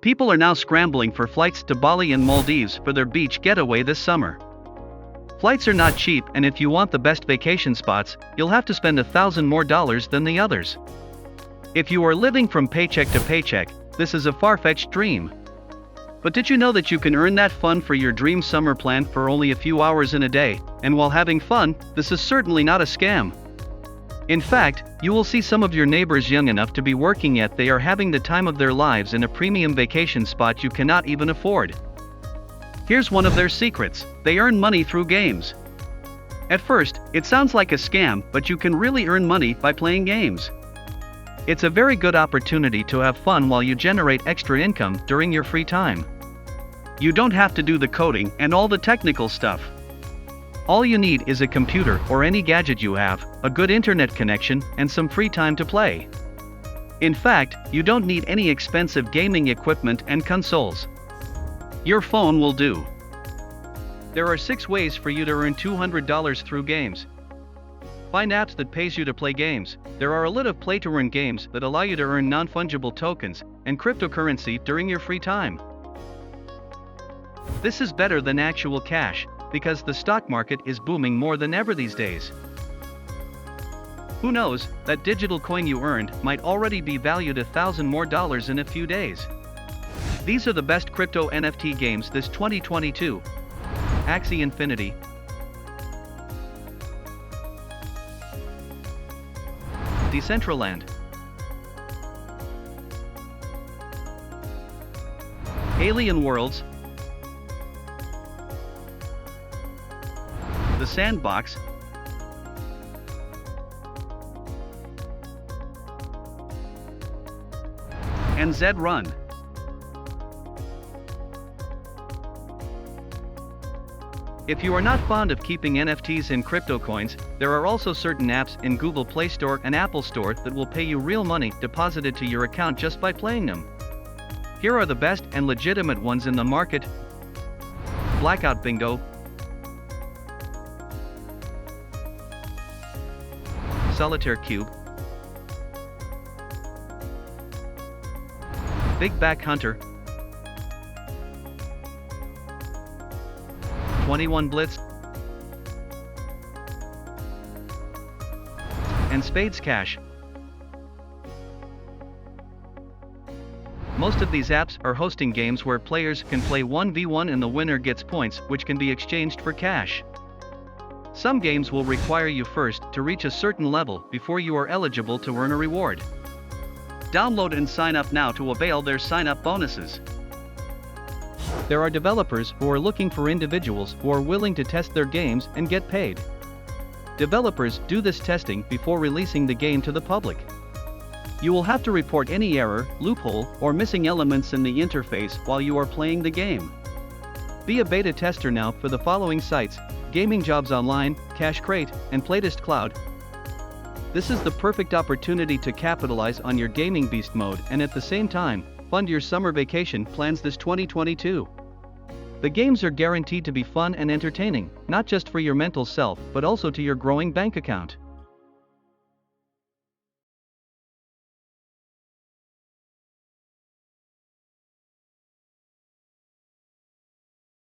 People are now scrambling for flights to Bali and Maldives for their beach getaway this summer. Flights are not cheap, and if you want the best vacation spots, you'll have to spend $1,000 more than the others. If you are living from paycheck to paycheck, this is a far-fetched dream. But did you know that you can earn that fun for your dream summer plan for only a few hours in a day, and while having fun, this is certainly not a scam. In fact, you will see some of your neighbors young enough to be working yet they are having the time of their lives in a premium vacation spot you cannot even afford. Here's one of their secrets: they earn money through games. At first, it sounds like a scam, but you can really earn money by playing games. It's a very good opportunity to have fun while you generate extra income during your free time. You don't have to do the coding and all the technical stuff. All you need is a computer or any gadget you have, a good internet connection, and some free time to play. In fact, you don't need any expensive gaming equipment and consoles. Your phone will do. There are 6 ways for you to earn $200 through games. Find apps that pays you to play games. There are a lot of play-to-earn games that allow you to earn non-fungible tokens and cryptocurrency during your free time. This is better than actual cash, because the stock market is booming more than ever these days. Who knows, that digital coin you earned might already be valued $1,000 more in a few days. These are the best crypto NFT games this 2022. Axie Infinity, Decentraland, Alien Worlds, The Sandbox, and Zed Run. If you are not fond of keeping NFTs in crypto coins, there are also certain apps in Google Play Store and Apple Store that will pay you real money deposited to your account just by playing them. Here are the best and legitimate ones in the market: Blackout Bingo, Solitaire Cube, Big Back Hunter, 21 Blitz, and Spades Cash. Most of these apps are hosting games where players can play 1v1 and the winner gets points which can be exchanged for cash. Some games will require you first to reach a certain level before you are eligible to earn a reward. Download and sign up now to avail their sign-up bonuses. There are developers who are looking for individuals who are willing to test their games and get paid. Developers do this testing before releasing the game to the public. You will have to report any error, loophole, or missing elements in the interface while you are playing the game. Be a beta tester now for the following sites: Gaming Jobs Online, Cash Crate, and Playtest Cloud. This is the perfect opportunity to capitalize on your gaming beast mode and at the same time, fund your summer vacation plans this 2022. The games are guaranteed to be fun and entertaining, not just for your mental self but also to your growing bank account.